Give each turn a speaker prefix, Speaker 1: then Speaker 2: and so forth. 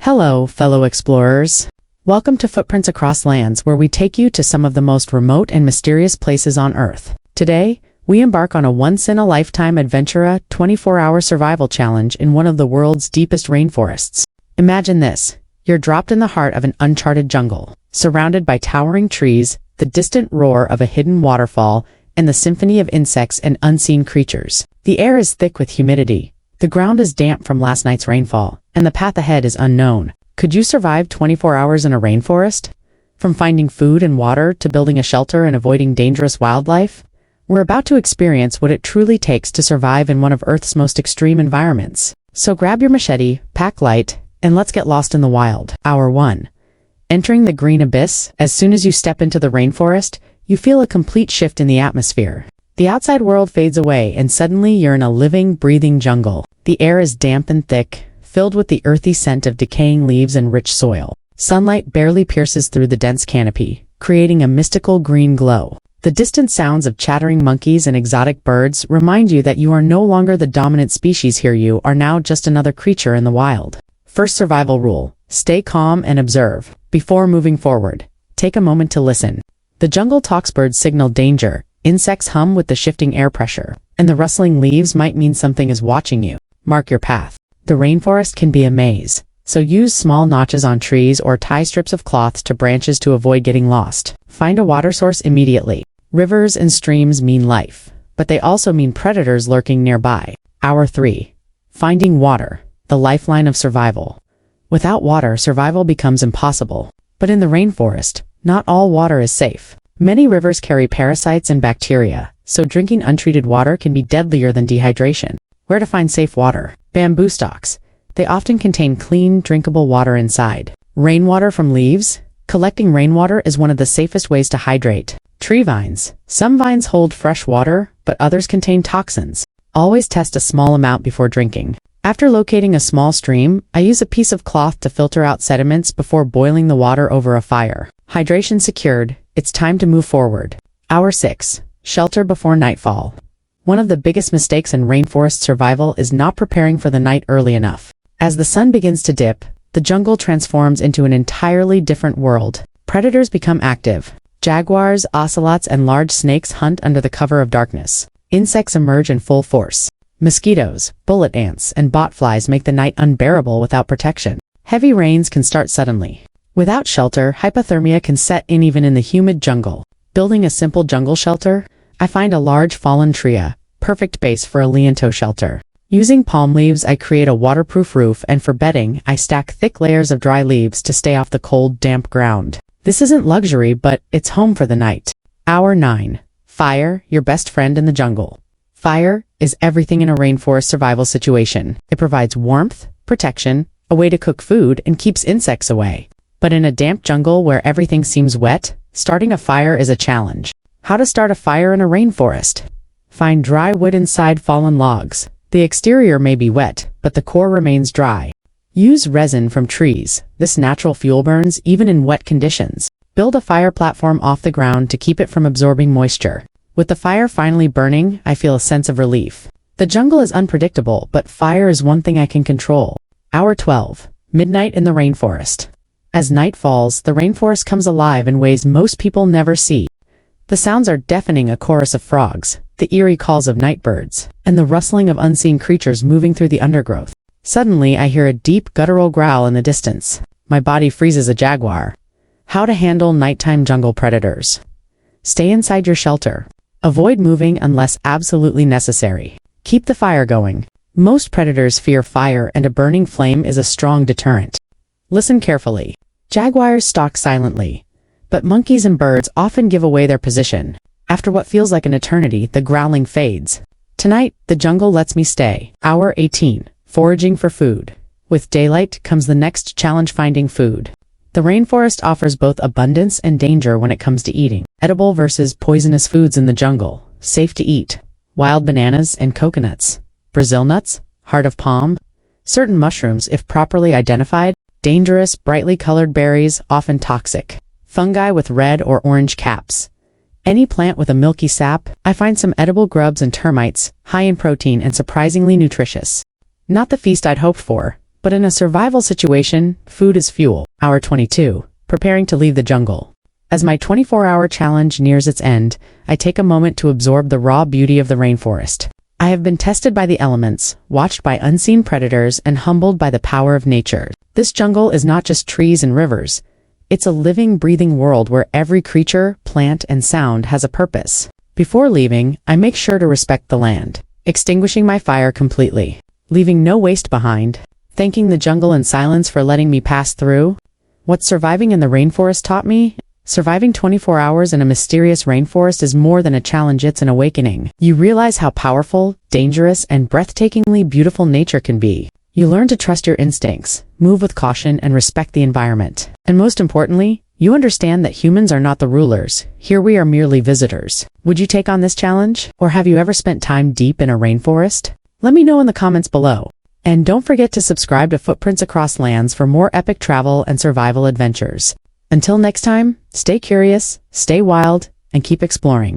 Speaker 1: Hello, fellow explorers. Welcome to Footprints Across Lands, where we take you to some of the most remote and mysterious places on Earth. Today, we embark on a once-in-a-lifetime adventure, 24-hour survival challenge in one of the world's deepest rainforests. Imagine this. You're dropped in the heart of an uncharted jungle, surrounded by towering trees, the distant roar of a hidden waterfall, and the symphony of insects and unseen creatures. The air is thick with humidity. The ground is damp from last night's rainfall, and the path ahead is unknown. Could you survive 24 hours in a rainforest? From finding food and water to building a shelter and avoiding dangerous wildlife? We're about to experience what it truly takes to survive in one of Earth's most extreme environments. So grab your machete, pack light, and let's get lost in the wild. Hour 1. Entering the green abyss. As soon as you step into the rainforest, you feel a complete shift in the atmosphere. The outside world fades away, and suddenly you're in a living, breathing jungle. The air is damp and thick, filled with the earthy scent of decaying leaves and rich soil. Sunlight barely pierces through the dense canopy, creating a mystical green glow. The distant sounds of chattering monkeys and exotic birds remind you that you are no longer the dominant species here. You are now just another creature in the wild. First survival rule: stay calm and observe. Before moving forward, take a moment to listen. The jungle talks. Birds signal danger, insects hum with the shifting air pressure, and the rustling leaves might mean something is watching you. Mark your path. The rainforest can be a maze, so use small notches on trees or tie strips of cloth to branches to avoid getting lost. Find a water source immediately. Rivers and streams mean life, but they also mean predators lurking nearby. Hour 3. Finding water, the lifeline of survival. Without water, survival becomes impossible. But in the rainforest, not all water is safe. Many rivers carry parasites and bacteria, so drinking untreated water can be deadlier than dehydration. Where to find safe water? Bamboo stalks. They often contain clean, drinkable water inside. Rainwater from leaves. Collecting rainwater is one of the safest ways to hydrate. Tree vines. Some vines hold fresh water, but others contain toxins. Always test a small amount before drinking. After locating a small stream, I use a piece of cloth to filter out sediments before boiling the water over a fire. Hydration secured, it's time to move forward. Hour 6. Shelter before nightfall. One of the biggest mistakes in rainforest survival is not preparing for the night early enough. As the sun begins to dip, the jungle transforms into an entirely different world. Predators become active. Jaguars, ocelots, and large snakes hunt under the cover of darkness. Insects emerge in full force. Mosquitoes, bullet ants, and botflies make the night unbearable without protection. Heavy rains can start suddenly. Without shelter, hypothermia can set in even in the humid jungle. Building a simple jungle shelter, I find a large fallen tree, perfect base for a liento shelter. Using palm leaves, I create a waterproof roof, and for bedding, I stack thick layers of dry leaves to stay off the cold, damp ground. This isn't luxury, but it's home for the night. Hour 9. Fire, your best friend in the jungle. Fire is everything in a rainforest survival situation. It provides warmth, protection, a way to cook food, and keeps insects away. But in a damp jungle where everything seems wet, starting a fire is a challenge. How to start a fire in a rainforest? Find dry wood inside fallen logs. The exterior may be wet, but the core remains dry. Use resin from trees. This natural fuel burns even in wet conditions. Build a fire platform off the ground to keep it from absorbing moisture. With the fire finally burning, I feel a sense of relief. The jungle is unpredictable, but fire is one thing I can control. Hour 12. Midnight in the rainforest. As night falls, the rainforest comes alive in ways most people never see. The sounds are deafening: a chorus of frogs, the eerie calls of night birds, and the rustling of unseen creatures moving through the undergrowth. Suddenly, I hear a deep, guttural growl in the distance. My body freezes. A jaguar. How to handle nighttime jungle predators. Stay inside your shelter. Avoid moving unless absolutely necessary. Keep the fire going. Most predators fear fire, and a burning flame is a strong deterrent. Listen carefully. Jaguars stalk silently, but monkeys and birds often give away their position. After what feels like an eternity, the growling fades. Tonight, the jungle lets me stay. Hour 18. Foraging for food. With daylight comes the next challenge: finding food. The rainforest offers both abundance and danger when it comes to eating. Edible versus poisonous foods in the jungle. Safe to eat: wild bananas and coconuts. Brazil nuts, heart of palm. Certain mushrooms, if properly identified. Dangerous, brightly colored berries, often toxic. Fungi with red or orange caps. Any plant with a milky sap. I find some edible grubs and termites, high in protein and surprisingly nutritious. Not the feast I'd hoped for, But in a survival situation, food is fuel. Hour 22. Preparing to leave the jungle. As my 24-hour challenge nears its end, I take a moment to absorb the raw beauty of the rainforest. I have been tested by the elements, watched by unseen predators, and humbled by the power of nature. This jungle is not just trees and rivers. It's a living, breathing world where every creature, plant, and sound has a purpose. Before leaving, I make sure to respect the land, extinguishing my fire completely, leaving no waste behind, thanking the jungle in silence for letting me pass through. What surviving in the rainforest taught me? Surviving 24 hours in a mysterious rainforest is more than a challenge, it's an awakening. You realize how powerful, dangerous, and breathtakingly beautiful nature can be. You learn to trust your instincts, move with caution, and respect the environment. And most importantly, you understand that humans are not the rulers. Here we are merely visitors. Would you take on this challenge? Or have you ever spent time deep in a rainforest? Let me know in the comments below. And don't forget to subscribe to Footprints Across Lands for more epic travel and survival adventures. Until next time, stay curious, stay wild, and keep exploring.